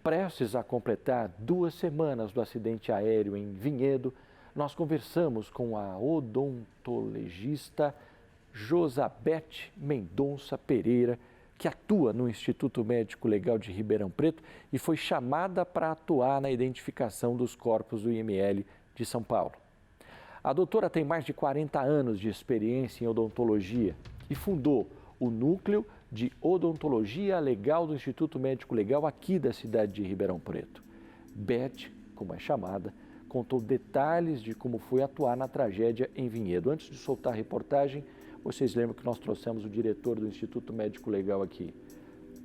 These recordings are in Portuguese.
Prestes a completar 2 semanas do acidente aéreo em Vinhedo, nós conversamos com a odontologista Josabete Mendonça Pereira, que atua no Instituto Médico Legal de Ribeirão Preto e foi chamada para atuar na identificação dos corpos do IML de São Paulo. A doutora tem mais de 40 anos de experiência em odontologia e fundou o Núcleo de Odontologia Legal do Instituto Médico Legal aqui da cidade de Ribeirão Preto. Beth, como é chamada, contou detalhes de como foi atuar na tragédia em Vinhedo. Antes de soltar a reportagem, vocês lembram que nós trouxemos o diretor do Instituto Médico Legal aqui.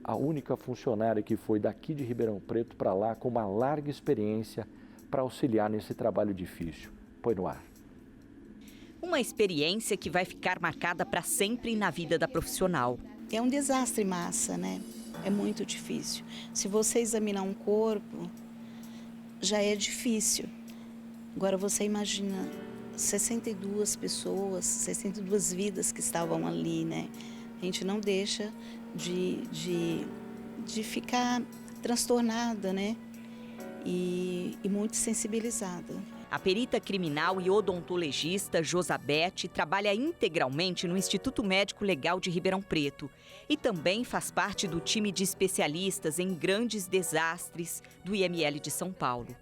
A única funcionária que foi daqui de Ribeirão Preto para lá com uma larga experiência para auxiliar nesse trabalho difícil. Põe no ar. Uma experiência que vai ficar marcada para sempre na vida da profissional. É um desastre massa, né? É muito difícil. Se você examinar um corpo, já é difícil. Agora você imagina 62 pessoas, 62 vidas que estavam ali, né? A gente não deixa de ficar transtornada, né? E muito sensibilizada. A perita criminal e odontologista Josabete trabalha integralmente no Instituto Médico Legal de Ribeirão Preto e também faz parte do time de especialistas em grandes desastres do IML de São Paulo.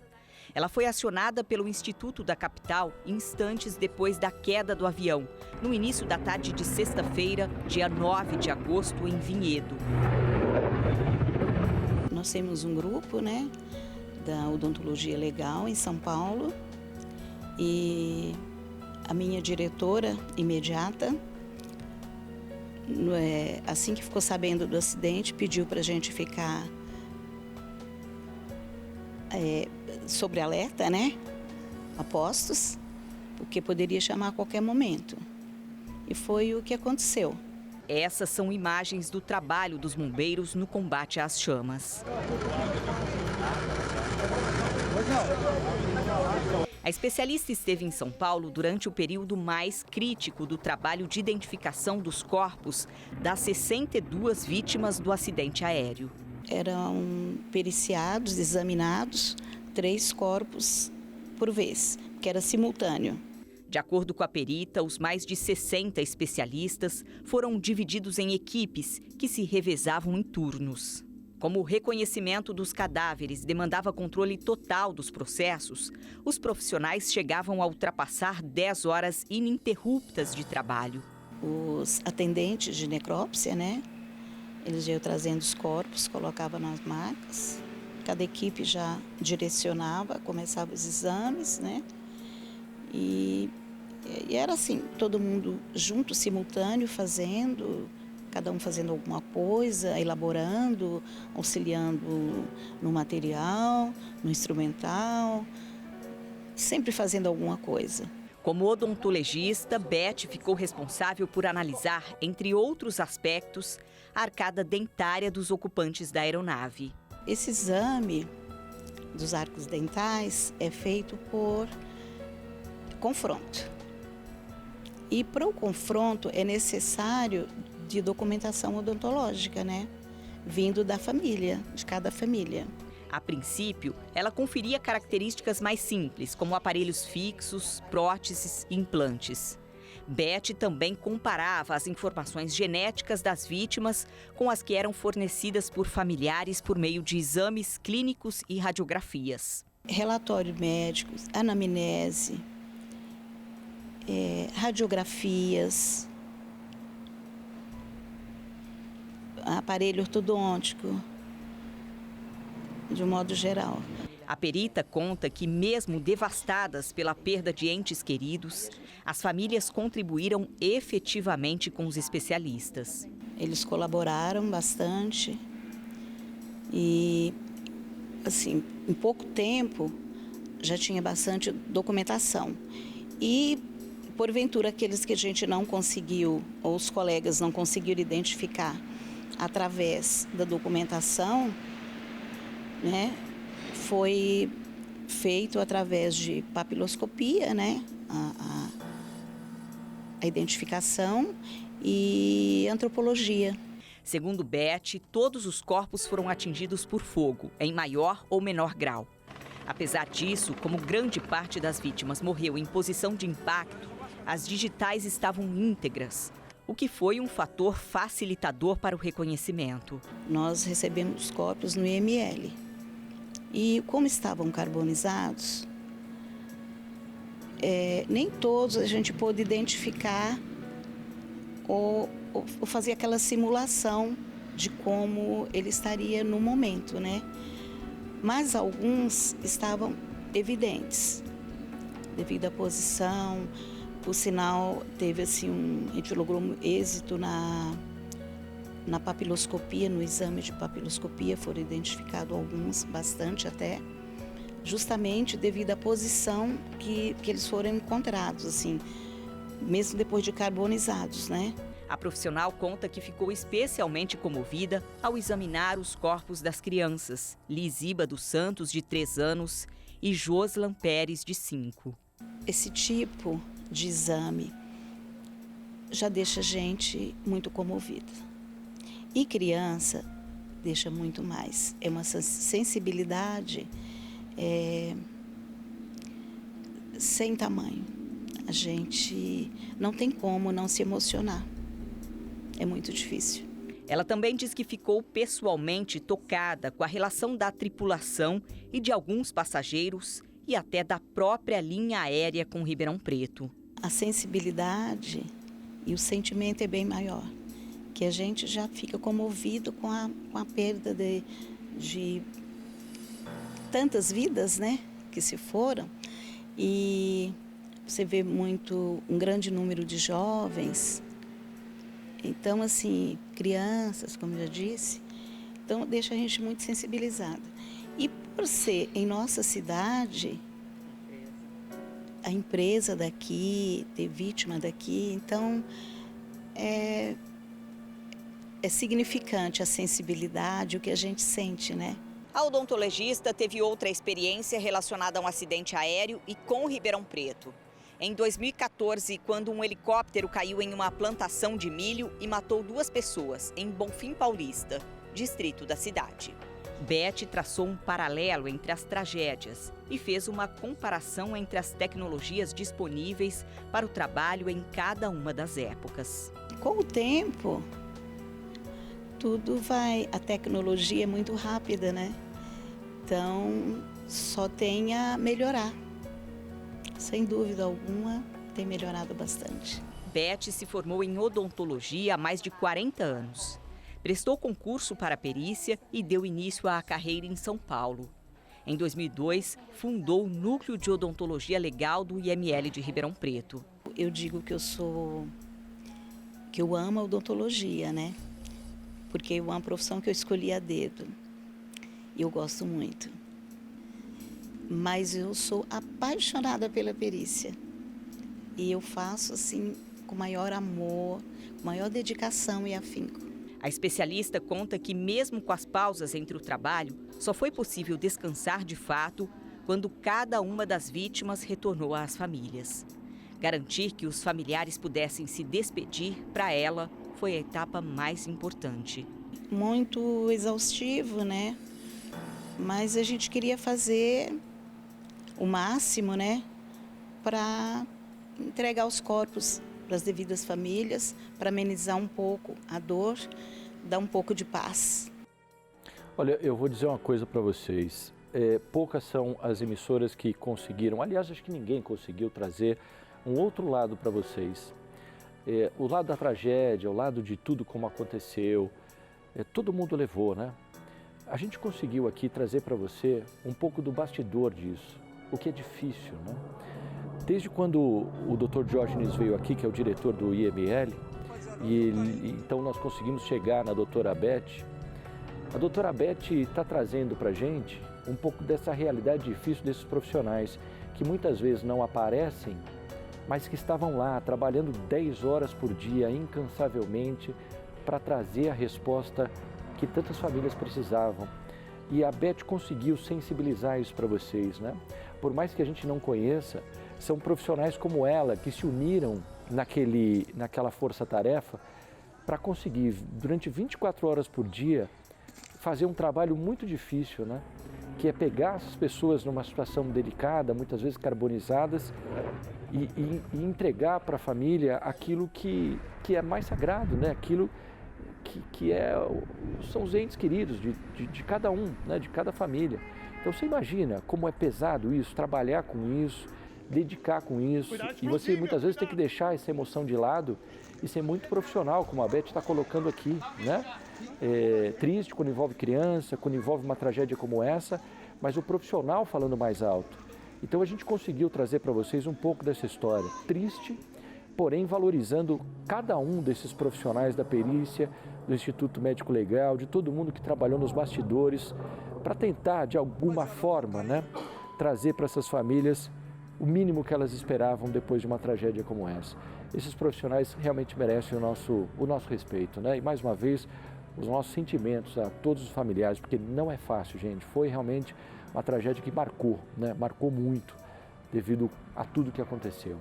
Ela foi acionada pelo Instituto da capital instantes depois da queda do avião, no início da tarde de sexta-feira, dia 9 de agosto, em Vinhedo. Nós temos um grupo, né, da odontologia legal em São Paulo. E a minha diretora imediata, assim que ficou sabendo do acidente, pediu para a gente ficar sobre alerta, né? A postos, porque poderia chamar a qualquer momento. E foi o que aconteceu. Essas são imagens do trabalho dos bombeiros no combate às chamas. A especialista esteve em São Paulo durante o período mais crítico do trabalho de identificação dos corpos das 62 vítimas do acidente aéreo. Eram periciados, examinados, 3 corpos por vez, que era simultâneo. De acordo com a perita, os mais de 60 especialistas foram divididos em equipes que se revezavam em turnos. Como o reconhecimento dos cadáveres demandava controle total dos processos, os profissionais chegavam a ultrapassar 10 horas ininterruptas de trabalho. Os atendentes de necrópsia, né? Eles iam trazendo os corpos, colocavam nas macas. Cada equipe já direcionava, começava os exames, né? E era assim, todo mundo junto, simultâneo, fazendo... Cada um fazendo alguma coisa, elaborando, auxiliando no material, no instrumental, sempre fazendo alguma coisa. Como odontologista, Beth ficou responsável por analisar, entre outros aspectos, a arcada dentária dos ocupantes da aeronave. Esse exame dos arcos dentais é feito por confronto. E para o confronto é necessário de documentação odontológica, né? Vindo da família, de cada família. A princípio, ela conferia características mais simples, como aparelhos fixos, próteses e implantes. Beth também comparava as informações genéticas das vítimas com as que eram fornecidas por familiares por meio de exames clínicos e radiografias. Relatório médico, anamnese, radiografias, aparelho ortodôntico, de um modo geral. A perita conta que, mesmo devastadas pela perda de entes queridos, as famílias contribuíram efetivamente com os especialistas. Eles colaboraram bastante e, assim, em pouco tempo já tinha bastante documentação. E, porventura, aqueles que a gente não conseguiu, ou os colegas não conseguiram identificar através da documentação, né, foi feito através de papiloscopia, né, a identificação e antropologia. Segundo Beth, todos os corpos foram atingidos por fogo, em maior ou menor grau. Apesar disso, como grande parte das vítimas morreu em posição de impacto, as digitais estavam íntegras, o que foi um fator facilitador para o reconhecimento. Nós recebemos os corpos no IML e como estavam carbonizados, nem todos a gente pôde identificar ou fazer aquela simulação de como ele estaria no momento, né? Mas alguns estavam evidentes, devido à posição. Por sinal, teve assim, a gente logrou um êxito na papiloscopia, no exame de papiloscopia, foram identificados alguns, bastante até, justamente devido à posição que eles foram encontrados, assim, mesmo depois de carbonizados, né? A profissional conta que ficou especialmente comovida ao examinar os corpos das crianças, Lisiba dos Santos, de 3 anos, e Joslan Pérez, de 5. Esse tipo de exame já deixa a gente muito comovida. E criança deixa muito mais. É uma sensibilidade sem tamanho. A gente não tem como não se emocionar. É muito difícil. Ela também diz que ficou pessoalmente tocada com a relação da tripulação e de alguns passageiros e até da própria linha aérea com Ribeirão Preto. A sensibilidade e o sentimento é bem maior, que a gente já fica comovido com a perda de tantas vidas, né, que se foram. E você vê um grande número de jovens. Então, assim, crianças, como eu já disse, então deixa a gente muito sensibilizada. E por ser em nossa cidade, a empresa daqui, ter vítima daqui, então é significante a sensibilidade, o que a gente sente, né? A odontologista teve outra experiência relacionada a um acidente aéreo e com Ribeirão Preto. Em 2014, quando um helicóptero caiu em uma plantação de milho e matou 2 pessoas, em Bonfim Paulista, distrito da cidade. Beth traçou um paralelo entre as tragédias e fez uma comparação entre as tecnologias disponíveis para o trabalho em cada uma das épocas. Com o tempo, a tecnologia é muito rápida, né? Então, só tem a melhorar. Sem dúvida alguma, tem melhorado bastante. Beth se formou em odontologia há mais de 40 anos. Prestou concurso para a perícia e deu início à carreira em São Paulo. Em 2002, fundou o Núcleo de Odontologia Legal do IML de Ribeirão Preto. Eu digo que eu amo a odontologia, né? Porque é uma profissão que eu escolhi a dedo. E eu gosto muito. Mas eu sou apaixonada pela perícia. E eu faço assim com maior amor, com maior dedicação e afinco. A especialista conta que mesmo com as pausas entre o trabalho, só foi possível descansar de fato quando cada uma das vítimas retornou às famílias. Garantir que os familiares pudessem se despedir, para ela, foi a etapa mais importante. Muito exaustivo, né? Mas a gente queria fazer o máximo, né, para entregar os corpos para as devidas famílias, para amenizar um pouco a dor, dar um pouco de paz. Olha, eu vou dizer uma coisa para vocês. Poucas são as emissoras que conseguiram, aliás, acho que ninguém conseguiu trazer um outro lado para vocês. O lado da tragédia, o lado de tudo como aconteceu, todo mundo levou, né? A gente conseguiu aqui trazer para você um pouco do bastidor disso. O que é difícil, né? Desde quando o Dr. Diógenes veio aqui, que é o diretor do IML, então nós conseguimos chegar na doutora Beth. A doutora Beth está trazendo para a gente um pouco dessa realidade difícil desses profissionais, que muitas vezes não aparecem, mas que estavam lá trabalhando 10 horas por dia, incansavelmente, para trazer a resposta que tantas famílias precisavam. E a Beth conseguiu sensibilizar isso para vocês, né? Por mais que a gente não conheça, são profissionais como ela que se uniram naquela força-tarefa para conseguir, durante 24 horas por dia, fazer um trabalho muito difícil, né? Que é pegar as pessoas numa situação delicada, muitas vezes carbonizadas, e entregar para a família aquilo que é mais sagrado, né? Aquilo que são os entes queridos de cada um, né? De cada família. Então você imagina como é pesado isso, trabalhar com isso, dedicar com isso, e você muitas vezes tem que deixar essa emoção de lado e ser muito profissional, como a Beth está colocando aqui, né? É triste quando envolve criança, quando envolve uma tragédia como essa, mas o profissional falando mais alto. Então a gente conseguiu trazer para vocês um pouco dessa história triste, porém valorizando cada um desses profissionais da perícia, do Instituto Médico Legal, de todo mundo que trabalhou nos bastidores, para tentar, de alguma forma, né, trazer para essas famílias o mínimo que elas esperavam depois de uma tragédia como essa. Esses profissionais realmente merecem o nosso respeito, né? E mais uma vez, os nossos sentimentos a todos os familiares, porque não é fácil, gente. Foi realmente uma tragédia que marcou, né? Marcou muito devido a tudo que aconteceu.